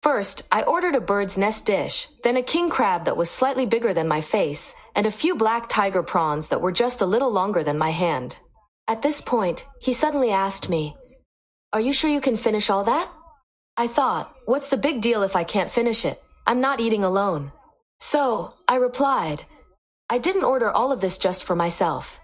First, I ordered a bird's nest dish, then a king crab that was slightly bigger than my face, and a few black tiger prawns that were just a little longer than my hand. At this point, he suddenly asked me, "Are you sure you can finish all that?" I thought, what's the big deal if I can't finish it? I'm not eating alone. So, I replied, I didn't order all of this just for myself.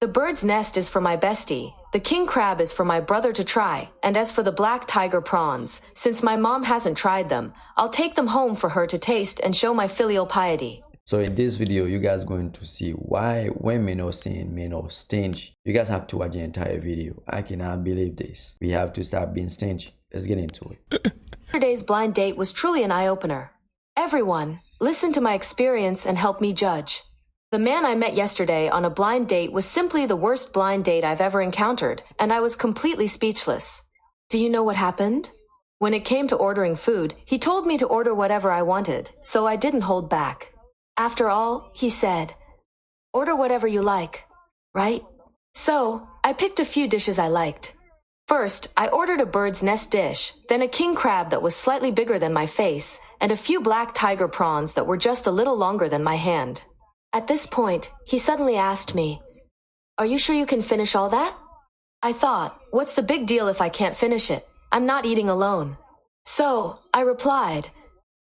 The bird's nest is for my bestie, the king crab is for my brother to try, and as for the black tiger prawns, since my mom hasn't tried them, I'll take them home for her to taste and show my filial piety. So in this video, you guys going to see why women are saying men are stingy. You guys have to watch the entire video. I cannot believe this. We have to stop being stingy. Let's get into it. Yesterday's blind date was truly an eye-opener. Everyone, listen to my experience and help me judge. The man I met yesterday on a blind date was simply the worst blind date I've ever encountered, and I was completely speechless. Do you know what happened? When it came to ordering food, he told me to order whatever I wanted, so I didn't hold back. After all, he said, order whatever you like, right? So, I picked a few dishes I liked. First, I ordered a bird's nest dish, then a king crab that was slightly bigger than my face, and a few black tiger prawns that were just a little longer than my hand. At this point, he suddenly asked me, "Are you sure you can finish all that?" I thought, what's the big deal if I can't finish it? I'm not eating alone. So, I replied,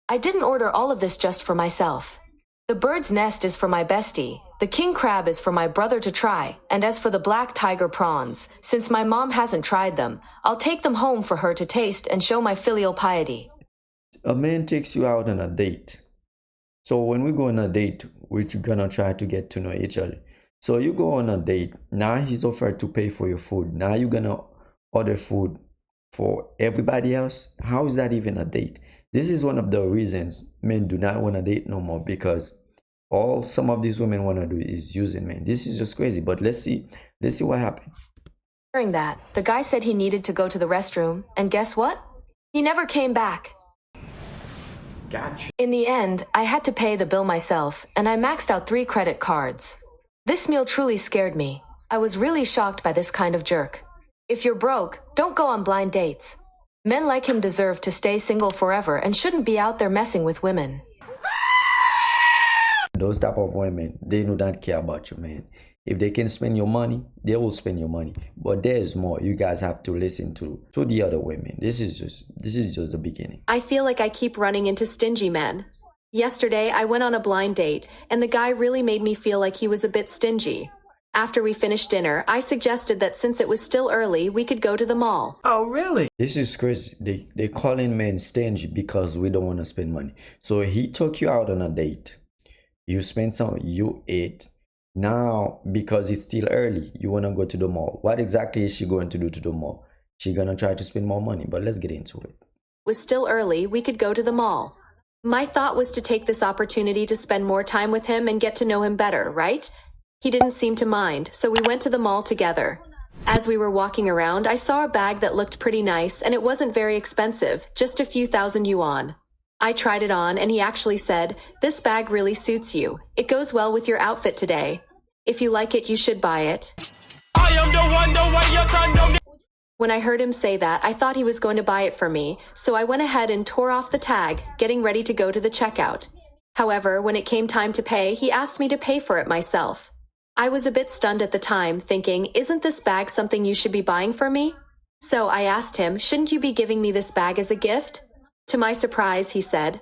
I didn't order all of this just for myself. The bird's nest is for my bestie, the king crab is for my brother to try, and as for the black tiger prawns, since my mom hasn't tried them, I'll take them home for her to taste and show my filial piety. A man takes you out on a date. So when we go on a date, we're gonna try to get to know each other. So you go on a date, now he's offered to pay for your food. Now you're gonna order food for everybody else. How is that even a date? This is one of the reasons men do not want to date no more, because all some of these women want to do is using men. This is just crazy. But let's see what happened. During that, the guy said he needed to go to the restroom, and guess what? He never came back. Gotcha. In the end, I had to pay the bill myself, and I maxed out 3 credit cards. This meal truly scared me. I was really shocked by this kind of jerk. If you're broke, don't go on blind dates. Men like him deserve to stay single forever and shouldn't be out there messing with women. Those type of women, they do not care about you, man. If they can spend your money, they will spend your money. But there's more. You guys have to listen to the other women. This is just the beginning. I feel like I keep running into stingy men. Yesterday, I went on a blind date, and the guy really made me feel like he was a bit stingy. After we finished dinner, I suggested that since it was still early, we could go to the mall. Oh, really? This is crazy. They calling men stingy because we don't want to spend money. So he took you out on a date. You spent some, you ate. Now, because it's still early, you want to go to the mall. What exactly is she going to do to the mall? She's going to try to spend more money, but let's get into it. It was still early, we could go to the mall. My thought was to take this opportunity to spend more time with him and get to know him better, right? He didn't seem to mind, so we went to the mall together. As we were walking around, I saw a bag that looked pretty nice, and it wasn't very expensive, just a few thousand yuan. I tried it on, and he actually said, "This bag really suits you. It goes well with your outfit today. If you like it, you should buy it." I am the one, the way your son don't. When I heard him say that, I thought he was going to buy it for me, so I went ahead and tore off the tag, getting ready to go to the checkout. However, when it came time to pay, he asked me to pay for it myself. I was a bit stunned at the time, thinking, isn't this bag something you should be buying for me? So I asked him, shouldn't you be giving me this bag as a gift? To my surprise, he said,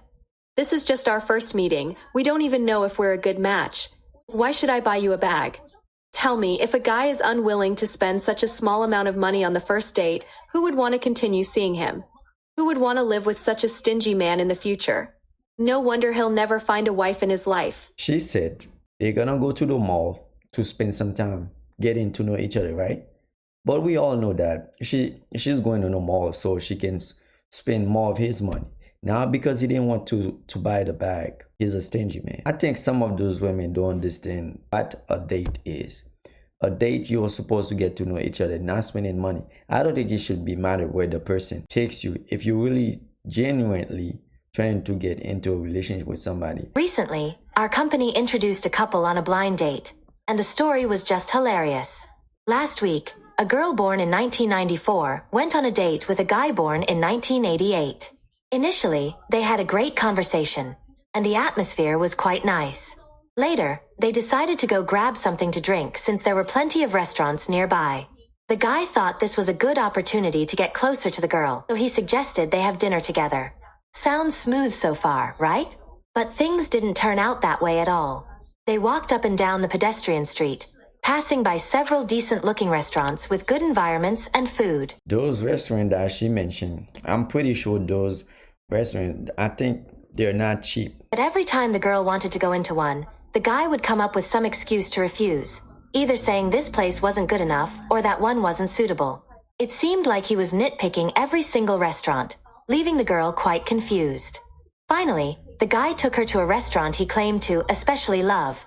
"This is just our first meeting. We don't even know if we're a good match. Why should I buy you a bag?" Tell me, if a guy is unwilling to spend such a small amount of money on the first date, who would want to continue seeing him? Who would want to live with such a stingy man in the future? No wonder he'll never find a wife in his life. She said they're gonna go to the mall to spend some time getting to know each other, right? But we all know that she's going to the mall so she can spend more of his money. Now, because he didn't want to buy the bag, he's a stingy man. I think some of those women don't understand what a date is. A date, you're supposed to get to know each other, not spending money. I don't think it should be matter where the person takes you. If you really genuinely trying to get into a relationship with somebody. Recently, our company introduced a couple on a blind date, and the story was just hilarious. Last week, a girl born in 1994 went on a date with a guy born in 1988. Initially, they had a great conversation, and the atmosphere was quite nice. Later, they decided to go grab something to drink since there were plenty of restaurants nearby. The guy thought this was a good opportunity to get closer to the girl, so he suggested they have dinner together. Sounds smooth so far, right? But things didn't turn out that way at all. They walked up and down the pedestrian street, passing by several decent-looking restaurants with good environments and food. Those restaurants that she mentioned, I'm pretty sure those restaurants, I think they're not cheap. But every time the girl wanted to go into one, the guy would come up with some excuse to refuse, either saying this place wasn't good enough or that one wasn't suitable. It seemed like he was nitpicking every single restaurant, leaving the girl quite confused. Finally, the guy took her to a restaurant he claimed to especially love.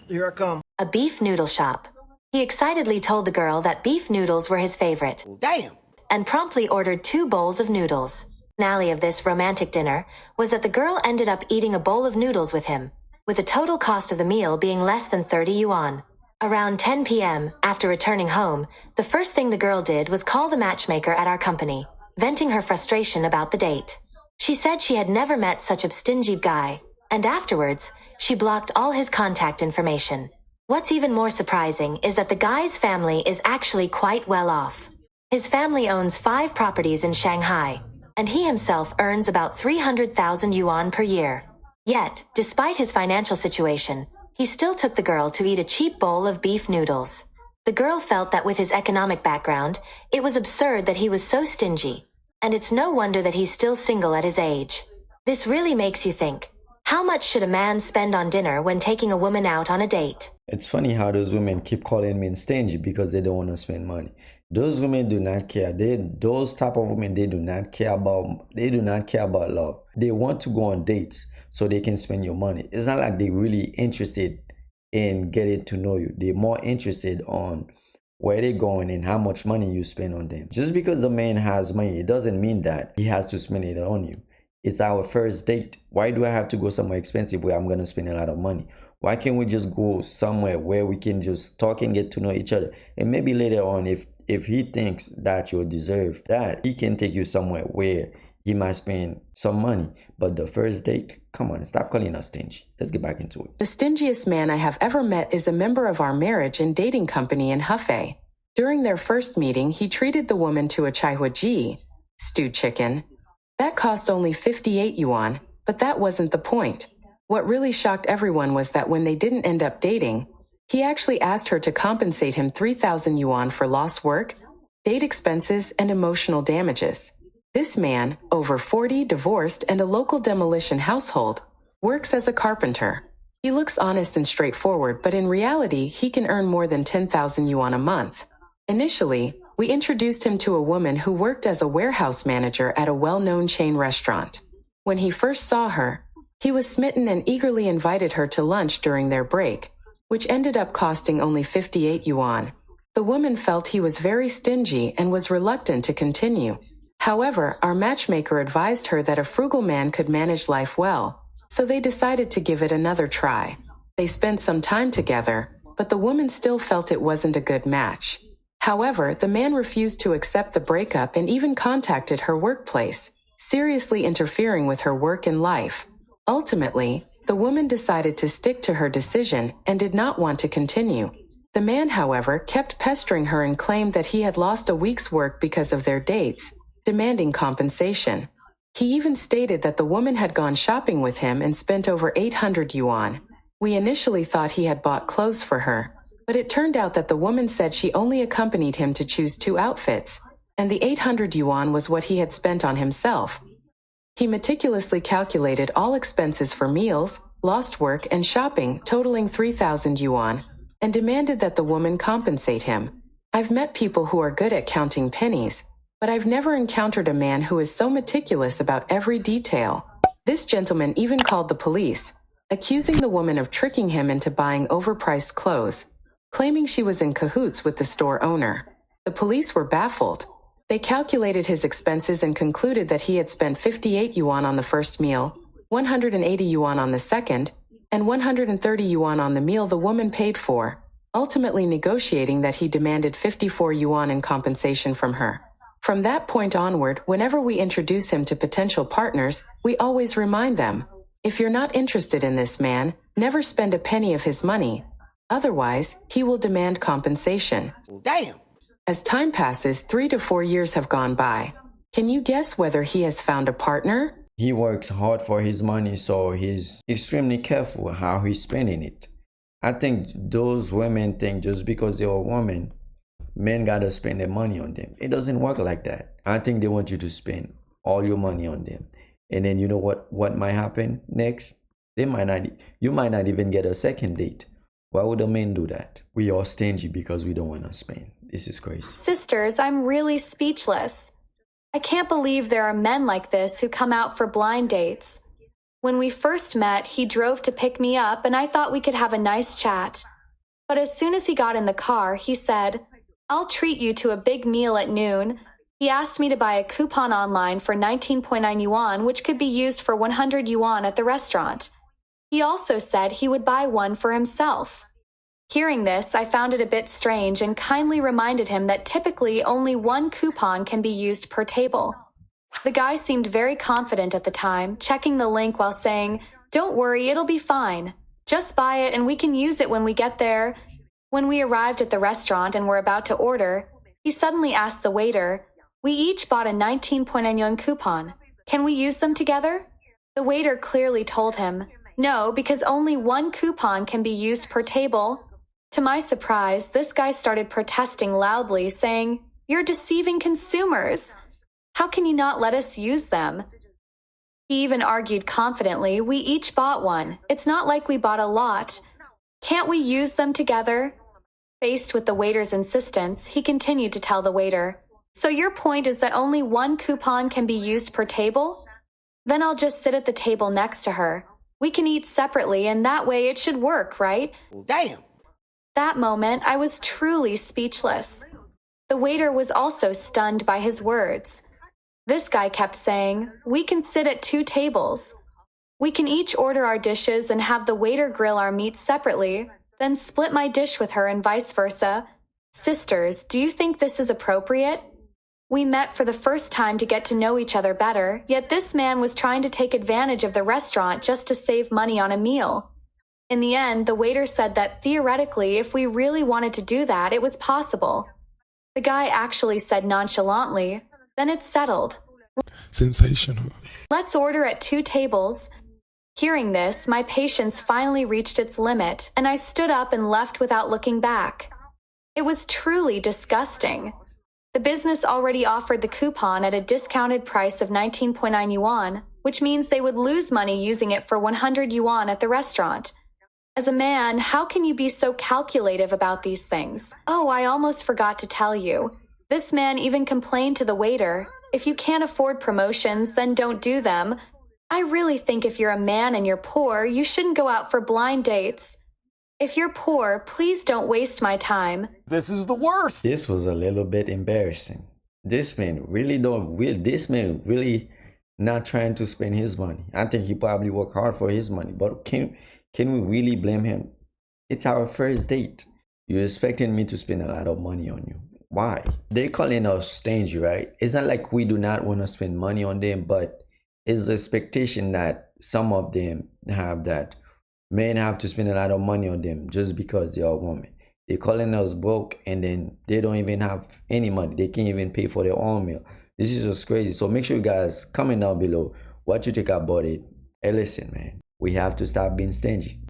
Here I come. A beef noodle shop. He excitedly told the girl that beef noodles were his favorite. Damn. And promptly ordered 2 bowls of noodles. Finale of this romantic dinner was that the girl ended up eating a bowl of noodles with him, with the total cost of the meal being less than 30 yuan. Around 10 p.m., after returning home, the first thing the girl did was call the matchmaker at our company, venting her frustration about the date. She said she had never met such a stingy guy, and afterwards, she blocked all his contact information. What's even more surprising is that the guy's family is actually quite well off. His family owns 5 properties in Shanghai, and he himself earns about 300,000 yuan per year. Yet, despite his financial situation, he still took the girl to eat a cheap bowl of beef noodles. The girl felt that with his economic background, it was absurd that he was so stingy. And it's no wonder that he's still single at his age. This really makes you think, how much should a man spend on dinner when taking a woman out on a date? It's funny how those women keep calling men stingy because they don't want to spend money. Those women do not care. Those type of women, they do not care about love. They want to go on dates so they can spend your money. It's not like they're really interested in getting to know you. They're more interested on where they're going and how much money you spend on them. Just because the man has money, it doesn't mean that he has to spend it on you. It's our first date. Why do I have to go somewhere expensive where I'm going to spend a lot of money? Why can't we just go somewhere where we can just talk and get to know each other? And maybe later on, if he thinks that you deserve that, he can take you somewhere where he might spend some money. But the first date, come on, stop calling us stingy. Let's get back into it. The stingiest man I have ever met is a member of our marriage and dating company in Hefei. During their first meeting, he treated the woman to a chaihuaji, stewed chicken. That cost only 58 yuan, but that wasn't the point. What really shocked everyone was that when they didn't end up dating, he actually asked her to compensate him 3,000 yuan for lost work, date expenses, and emotional damages. This man, over 40, divorced, and a local demolition household, works as a carpenter. He looks honest and straightforward, but in reality, he can earn more than 10,000 yuan a month. Initially, we introduced him to a woman who worked as a warehouse manager at a well-known chain restaurant. When he first saw her, he was smitten and eagerly invited her to lunch during their break, which ended up costing only 58 yuan. The woman felt he was very stingy and was reluctant to continue. However, our matchmaker advised her that a frugal man could manage life well, so they decided to give it another try. They spent some time together, but the woman still felt it wasn't a good match. However, the man refused to accept the breakup and even contacted her workplace, seriously interfering with her work and life. Ultimately, the woman decided to stick to her decision and did not want to continue. The man, however, kept pestering her and claimed that he had lost a week's work because of their dates, demanding compensation. He even stated that the woman had gone shopping with him and spent over 800 yuan. We initially thought he had bought clothes for her, but it turned out that the woman said she only accompanied him to choose 2 outfits, and the 800 yuan was what he had spent on himself. He meticulously calculated all expenses for meals, lost work, and shopping, totaling 3,000 yuan, and demanded that the woman compensate him. I've met people who are good at counting pennies, but I've never encountered a man who is so meticulous about every detail. This gentleman even called the police, accusing the woman of tricking him into buying overpriced clothes, claiming she was in cahoots with the store owner. The police were baffled. They calculated his expenses and concluded that he had spent 58 yuan on the first meal, 180 yuan on the second, and 130 yuan on the meal the woman paid for, ultimately negotiating that he demanded 54 yuan in compensation from her. From that point onward, whenever we introduce him to potential partners, we always remind them, if you're not interested in this man, never spend a penny of his money. Otherwise, he will demand compensation. Damn. As time passes, 3 to 4 years have gone by. Can you guess whether he has found a partner? He works hard for his money, so he's extremely careful how he's spending it. I think those women think just because they're a woman, men gotta spend their money on them. It doesn't work like that. I think they want you to spend all your money on them. And then you know what might happen next? You might not even get a second date. Why would a man do that? We are stingy because we don't want to spend. This is crazy. Sisters, I'm really speechless. I can't believe there are men like this who come out for blind dates. When we first met, he drove to pick me up and I thought we could have a nice chat. But as soon as he got in the car, he said, "I'll treat you to a big meal at noon." He asked me to buy a coupon online for 19.9 yuan, which could be used for 100 yuan at the restaurant. He also said he would buy one for himself. Hearing this, I found it a bit strange and kindly reminded him that typically only one coupon can be used per table. The guy seemed very confident at the time, checking the link while saying, "Don't worry, it'll be fine. Just buy it and we can use it when we get there." When we arrived at the restaurant and were about to order, he suddenly asked the waiter, "We each bought a 19.9 yuan coupon. Can we use them together?" The waiter clearly told him, "No, because only one coupon can be used per table." To my surprise, this guy started protesting loudly, saying, "You're deceiving consumers. How can you not let us use them?" He even argued confidently, "We each bought one. It's not like we bought a lot. Can't we use them together?" Faced with the waiter's insistence, he continued to tell the waiter, "So your point is that only one coupon can be used per table? Then I'll just sit at the table next to her. We can eat separately and that way it should work, right?" Damn. That moment, I was truly speechless. The waiter was also stunned by his words. This guy kept saying, "We can sit at 2 tables. We can each order our dishes and have the waiter grill our meat separately, then split my dish with her and vice versa. Sisters, do you think this is appropriate? We met for the first time to get to know each other better, yet this man was trying to take advantage of the restaurant just to save money on a meal." In the end, the waiter said that theoretically, if we really wanted to do that, it was possible. The guy actually said nonchalantly, "Then it's settled. Sensational. Let's order at 2 tables." Hearing this, my patience finally reached its limit, and I stood up and left without looking back. It was truly disgusting. The business already offered the coupon at a discounted price of 19.9 yuan, which means they would lose money using it for 100 yuan at the restaurant. As a man, how can you be so calculative about these things? Oh, I almost forgot to tell you. This man even complained to the waiter, "If you can't afford promotions, then don't do them. I really think if you're a man and you're poor, you shouldn't go out for blind dates. If you're poor, please don't waste my time." This is the worst. This was a little bit embarrassing. This man really not trying to spend his money. I think he probably worked hard for his money, but can we really blame him? It's our first date. You're expecting me to spend a lot of money on you. Why? They're calling us stingy, right? It's not like we do not want to spend money on them, but it's the expectation that some of them have that men have to spend a lot of money on them just because they are a woman. They're calling us broke and then they don't even have any money. They can't even pay for their own meal. This is just crazy. So make sure you guys comment down below what you think about it. Hey, listen, man. We have to stop being stingy.